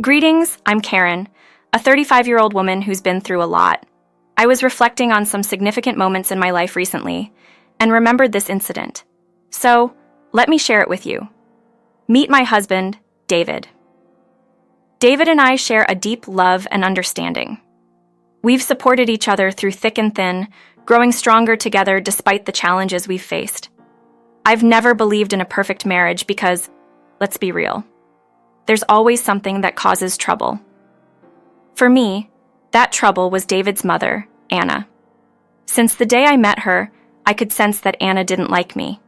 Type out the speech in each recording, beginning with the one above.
Greetings, I'm Karen, a 35-year-old woman who's been through a lot. I was reflecting on some significant moments in my life recently and remembered this incident. So, let me share it with you. Meet my husband, David. David and I share a deep love and understanding. We've supported each other through thick and thin, growing stronger together despite the challenges we've faced. I've never believed in a perfect marriage because, let's be real, there's always something that causes trouble. For me, that trouble was David's mother, Anna. Since the day I met her, I could sense that Anna didn't like me.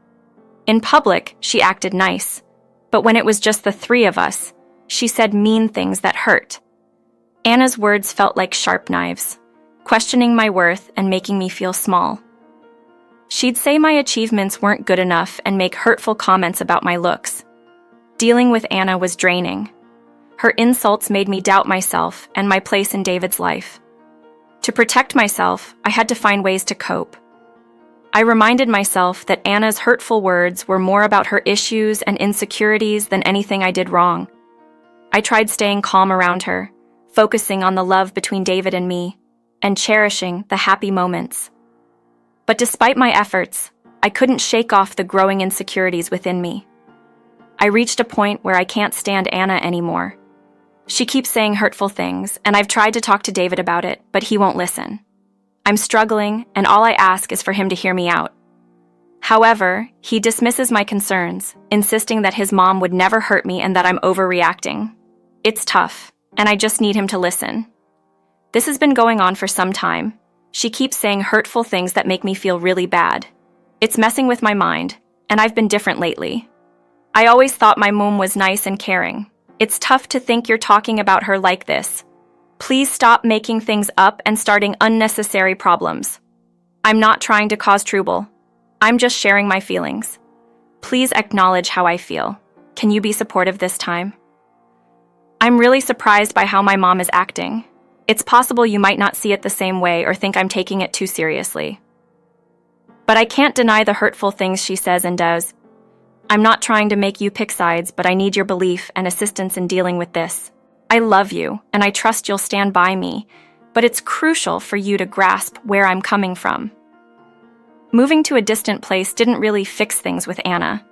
In public, she acted nice, but when it was just the three of us, she said mean things that hurt. Anna's words felt like sharp knives, questioning my worth and making me feel small. She'd say my achievements weren't good enough and make hurtful comments about my looks. Dealing with Anna was draining. Her insults made me doubt myself and my place in David's life. To protect myself, I had to find ways to cope. I reminded myself that Anna's hurtful words were more about her issues and insecurities than anything I did wrong. I tried staying calm around her, focusing on the love between David and me, and cherishing the happy moments. But despite my efforts, I couldn't shake off the growing insecurities within me. I reached a point where I can't stand Anna anymore. She keeps saying hurtful things, and I've tried to talk to David about it, but he won't listen. I'm struggling, and all I ask is for him to hear me out. However, he dismisses my concerns, insisting that his mom would never hurt me and that I'm overreacting. It's tough, and I just need him to listen. This has been going on for some time. She keeps saying hurtful things that make me feel really bad. It's messing with my mind, and I've been different lately. I always thought my mom was nice and caring. It's tough to think you're talking about her like this. Please stop making things up and starting unnecessary problems. I'm not trying to cause trouble. I'm just sharing my feelings. Please acknowledge how I feel. Can you be supportive this time? I'm really surprised by how my mom is acting. It's possible you might not see it the same way or think I'm taking it too seriously. But I can't deny the hurtful things she says and does. I'm not trying to make you pick sides, but I need your belief and assistance in dealing with this. I love you, and I trust you'll stand by me, but it's crucial for you to grasp where I'm coming from. Moving to a distant place didn't really fix things with Anna.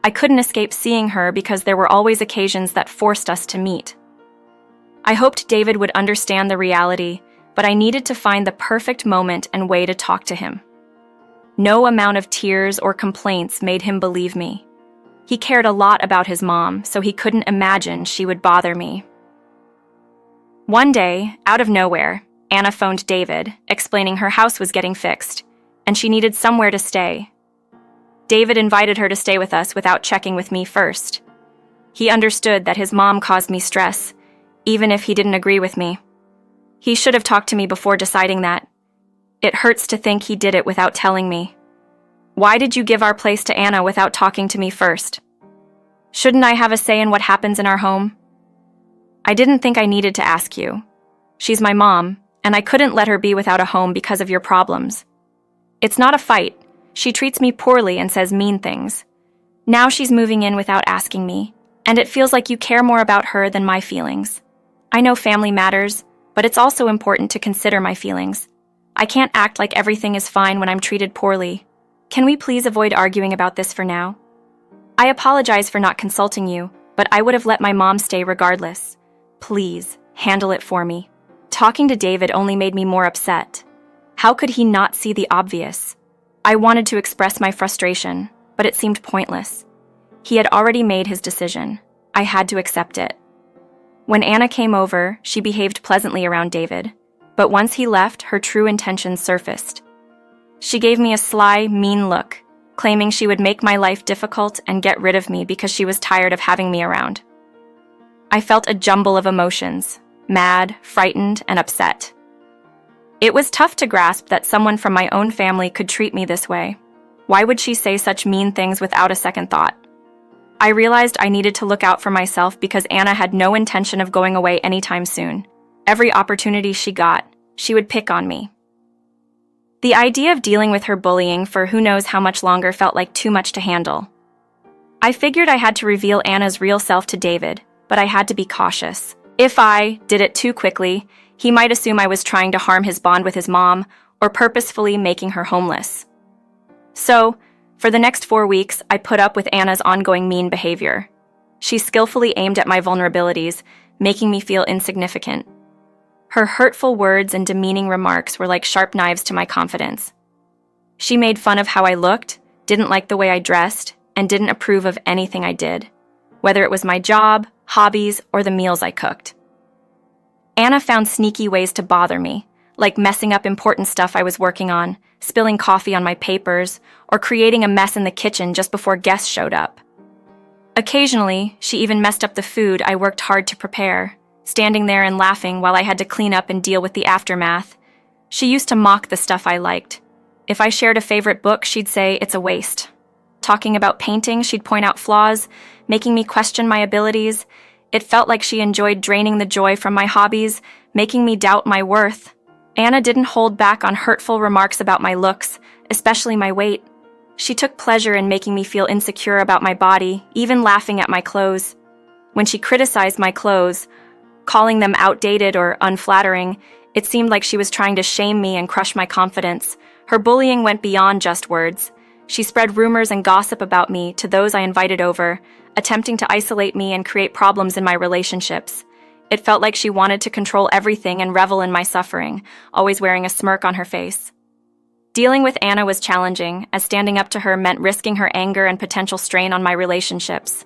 I couldn't escape seeing her because there were always occasions that forced us to meet. I hoped David would understand the reality, but I needed to find the perfect moment and way to talk to him. No amount of tears or complaints made him believe me. He cared a lot about his mom, so he couldn't imagine she would bother me. One day, out of nowhere, Anna phoned David, explaining her house was getting fixed, and she needed somewhere to stay. David invited her to stay with us without checking with me first. He understood that his mom caused me stress, even if he didn't agree with me. He should have talked to me before deciding that. It hurts to think he did it without telling me. Why did you give our place to Anna without talking to me first? Shouldn't I have a say in what happens in our home? I didn't think I needed to ask you. She's my mom, and I couldn't let her be without a home because of your problems. It's not a fight. She treats me poorly and says mean things. Now she's moving in without asking me, and it feels like you care more about her than my feelings. I know family matters, but it's also important to consider my feelings. I can't act like everything is fine when I'm treated poorly. Can we please avoid arguing about this for now? I apologize for not consulting you, but I would have let my mom stay regardless. Please, handle it for me. Talking to David only made me more upset. How could he not see the obvious? I wanted to express my frustration, but it seemed pointless. He had already made his decision. I had to accept it. When Anna came over, she behaved pleasantly around David, but once he left, her true intentions surfaced. She gave me a sly, mean look, claiming she would make my life difficult and get rid of me because she was tired of having me around. I felt a jumble of emotions, mad, frightened, and upset. It was tough to grasp that someone from my own family could treat me this way. Why would she say such mean things without a second thought? I realized I needed to look out for myself because Anna had no intention of going away anytime soon. Every opportunity she got, she would pick on me. The idea of dealing with her bullying for who knows how much longer felt like too much to handle. I figured I had to reveal Anna's real self to David, but I had to be cautious. If I did it too quickly, he might assume I was trying to harm his bond with his mom or purposefully making her homeless. So, for the next 4 weeks, I put up with Anna's ongoing mean behavior. She skillfully aimed at my vulnerabilities, making me feel insignificant. Her hurtful words and demeaning remarks were like sharp knives to my confidence. She made fun of how I looked, didn't like the way I dressed, and didn't approve of anything I did, whether it was my job, hobbies, or the meals I cooked. Anna found sneaky ways to bother me, like messing up important stuff I was working on, spilling coffee on my papers, or creating a mess in the kitchen just before guests showed up. Occasionally, she even messed up the food I worked hard to prepare, standing there and laughing while I had to clean up and deal with the aftermath. She used to mock the stuff I liked. If I shared a favorite book, she'd say it's a waste. Talking about painting, she'd point out flaws, making me question my abilities. It felt like she enjoyed draining the joy from my hobbies, making me doubt my worth. Anna didn't hold back on hurtful remarks about my looks, especially my weight. She took pleasure in making me feel insecure about my body, even laughing at my clothes. When she criticized my clothes, calling them outdated or unflattering, it seemed like she was trying to shame me and crush my confidence. Her bullying went beyond just words. She spread rumors and gossip about me to those I invited over, attempting to isolate me and create problems in my relationships. It felt like she wanted to control everything and revel in my suffering, always wearing a smirk on her face. Dealing with Anna was challenging, as standing up to her meant risking her anger and potential strain on my relationships.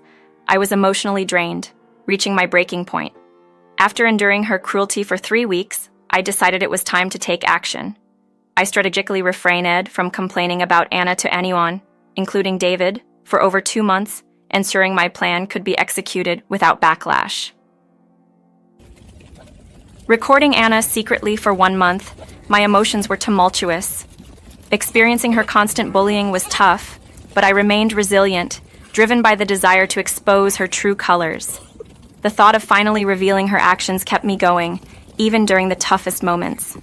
I was emotionally drained, reaching my breaking point. After enduring her cruelty for 3 weeks, I decided it was time to take action. I strategically refrained from complaining about Anna to anyone, including David, for over 2 months, ensuring my plan could be executed without backlash. Recording Anna secretly for 1 month, my emotions were tumultuous. Experiencing her constant bullying was tough, but I remained resilient, driven by the desire to expose her true colors. The thought of finally revealing her actions kept me going, even during the toughest moments.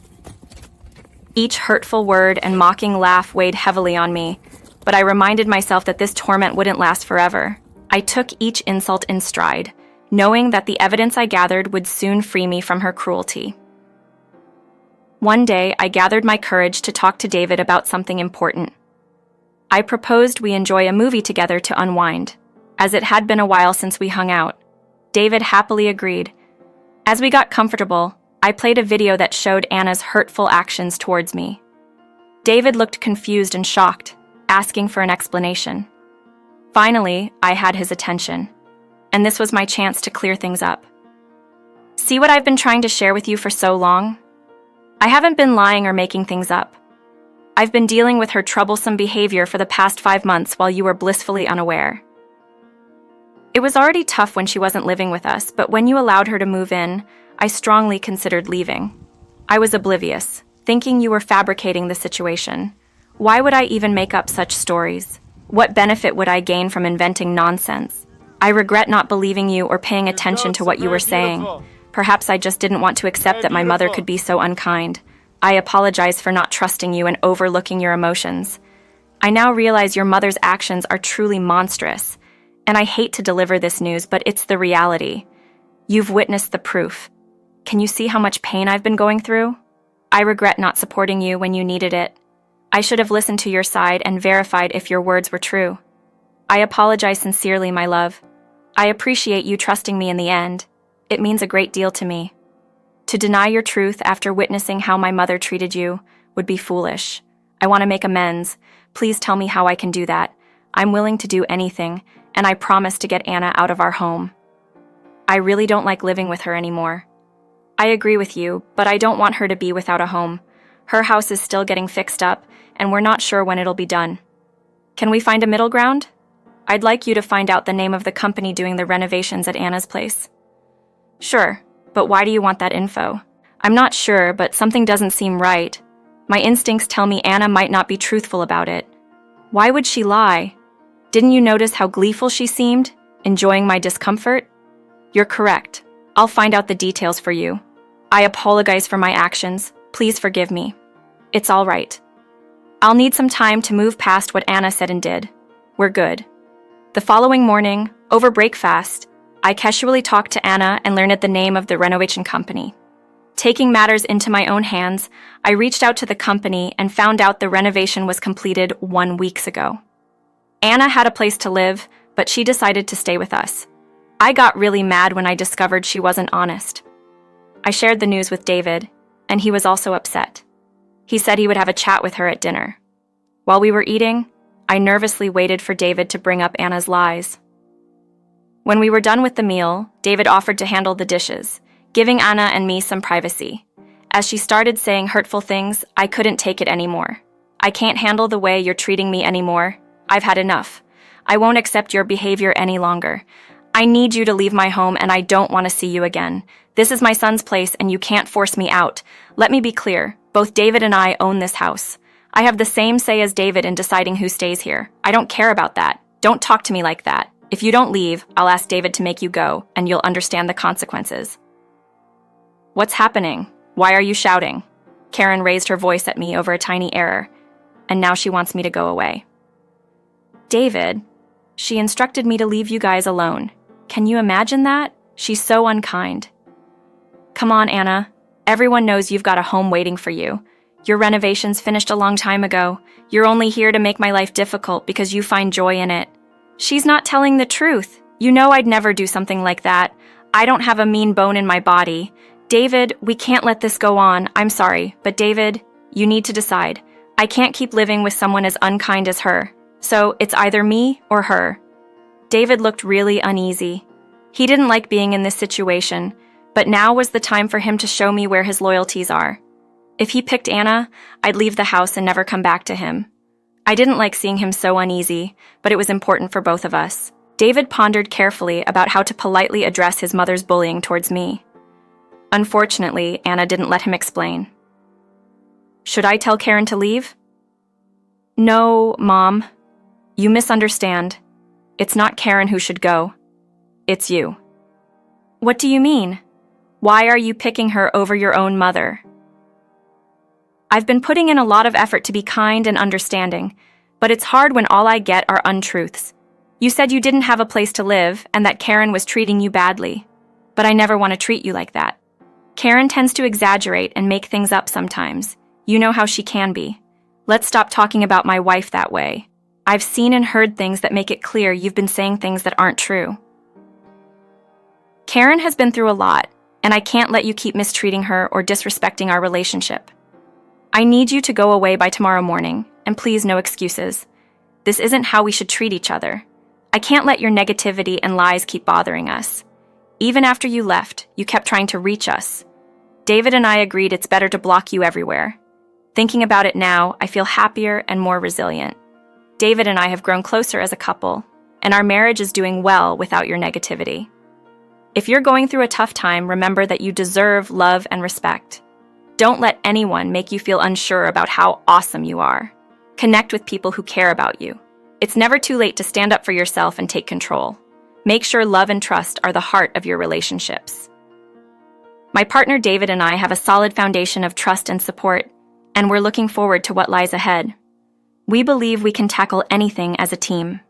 Each hurtful word and mocking laugh weighed heavily on me, but I reminded myself that this torment wouldn't last forever. I took each insult in stride, knowing that the evidence I gathered would soon free me from her cruelty. One day, I gathered my courage to talk to David about something important. I proposed we enjoy a movie together to unwind, as it had been a while since we hung out. David happily agreed. As we got comfortable, I played a video that showed Anna's hurtful actions towards me. David looked confused and shocked, asking for an explanation. Finally, I had his attention, and this was my chance to clear things up. See what I've been trying to share with you for so long? I haven't been lying or making things up. I've been dealing with her troublesome behavior for the past 5 months while you were blissfully unaware. It was already tough when she wasn't living with us, but when you allowed her to move in, I strongly considered leaving. I was oblivious, thinking you were fabricating the situation. Why would I even make up such stories? What benefit would I gain from inventing nonsense? I regret not believing you or paying attention to what you were saying. Perhaps I just didn't want to accept that my mother could be so unkind. I apologize for not trusting you and overlooking your emotions. I now realize your mother's actions are truly monstrous, and I hate to deliver this news, but it's the reality. You've witnessed the proof. Can you see how much pain I've been going through? I regret not supporting you when you needed it. I should have listened to your side and verified if your words were true. I apologize sincerely, my love. I appreciate you trusting me in the end. It means a great deal to me. To deny your truth after witnessing how my mother treated you would be foolish. I want to make amends. Please tell me how I can do that. I'm willing to do anything, and I promise to get Anna out of our home. I really don't like living with her anymore. I agree with you, but I don't want her to be without a home. Her house is still getting fixed up, and we're not sure when it'll be done. Can we find a middle ground? I'd like you to find out the name of the company doing the renovations at Anna's place. Sure, but why do you want that info? I'm not sure, but something doesn't seem right. My instincts tell me Anna might not be truthful about it. Why would she lie? Didn't you notice how gleeful she seemed, enjoying my discomfort? You're correct. I'll find out the details for you. I apologize for my actions. Please forgive me. It's all right. I'll need some time to move past what Anna said and did. We're good. The following morning, over breakfast, I casually talked to Anna and learned the name of the renovation company. Taking matters into my own hands, I reached out to the company and found out the renovation was completed 1 week ago. Anna had a place to live, but she decided to stay with us. I got really mad when I discovered she wasn't honest. I shared the news with David, and he was also upset. He said he would have a chat with her at dinner. While we were eating, I nervously waited for David to bring up Anna's lies. When we were done with the meal, David offered to handle the dishes, giving Anna and me some privacy. As she started saying hurtful things, I couldn't take it anymore. I can't handle the way you're treating me anymore. I've had enough. I won't accept your behavior any longer. I need you to leave my home and I don't want to see you again. This is my son's place and you can't force me out. Let me be clear, both David and I own this house. I have the same say as David in deciding who stays here. I don't care about that. Don't talk to me like that. If you don't leave, I'll ask David to make you go, and you'll understand the consequences. What's happening? Why are you shouting? Karen raised her voice at me over a tiny error, and now she wants me to go away. David, she instructed me to leave you guys alone. Can you imagine that? She's so unkind. Come on, Anna. Everyone knows you've got a home waiting for you. Your renovation's finished a long time ago. You're only here to make my life difficult because you find joy in it. She's not telling the truth. You know I'd never do something like that. I don't have a mean bone in my body. David, we can't let this go on. I'm sorry, but David, you need to decide. I can't keep living with someone as unkind as her. So it's either me or her. David looked really uneasy. He didn't like being in this situation, but now was the time for him to show me where his loyalties are. If he picked Anna, I'd leave the house and never come back to him. I didn't like seeing him so uneasy, but it was important for both of us. David pondered carefully about how to politely address his mother's bullying towards me. Unfortunately, Anna didn't let him explain. Should I tell Karen to leave? No, Mom. You misunderstand. It's not Karen who should go. It's you. What do you mean? Why are you picking her over your own mother? I've been putting in a lot of effort to be kind and understanding, but it's hard when all I get are untruths. You said you didn't have a place to live and that Karen was treating you badly, but I never want to treat you like that. Karen tends to exaggerate and make things up sometimes. You know how she can be. Let's stop talking about my wife that way. I've seen and heard things that make it clear you've been saying things that aren't true. Karen has been through a lot, and I can't let you keep mistreating her or disrespecting our relationship. I need you to go away by tomorrow morning, and please no excuses. This isn't how we should treat each other. I can't let your negativity and lies keep bothering us. Even after you left, you kept trying to reach us. David and I agreed it's better to block you everywhere. Thinking about it now, I feel happier and more resilient. David and I have grown closer as a couple, and our marriage is doing well without your negativity. If you're going through a tough time, remember that you deserve love and respect. Don't let anyone make you feel unsure about how awesome you are. Connect with people who care about you. It's never too late to stand up for yourself and take control. Make sure love and trust are the heart of your relationships. My partner David and I have a solid foundation of trust and support, and we're looking forward to what lies ahead. We believe we can tackle anything as a team.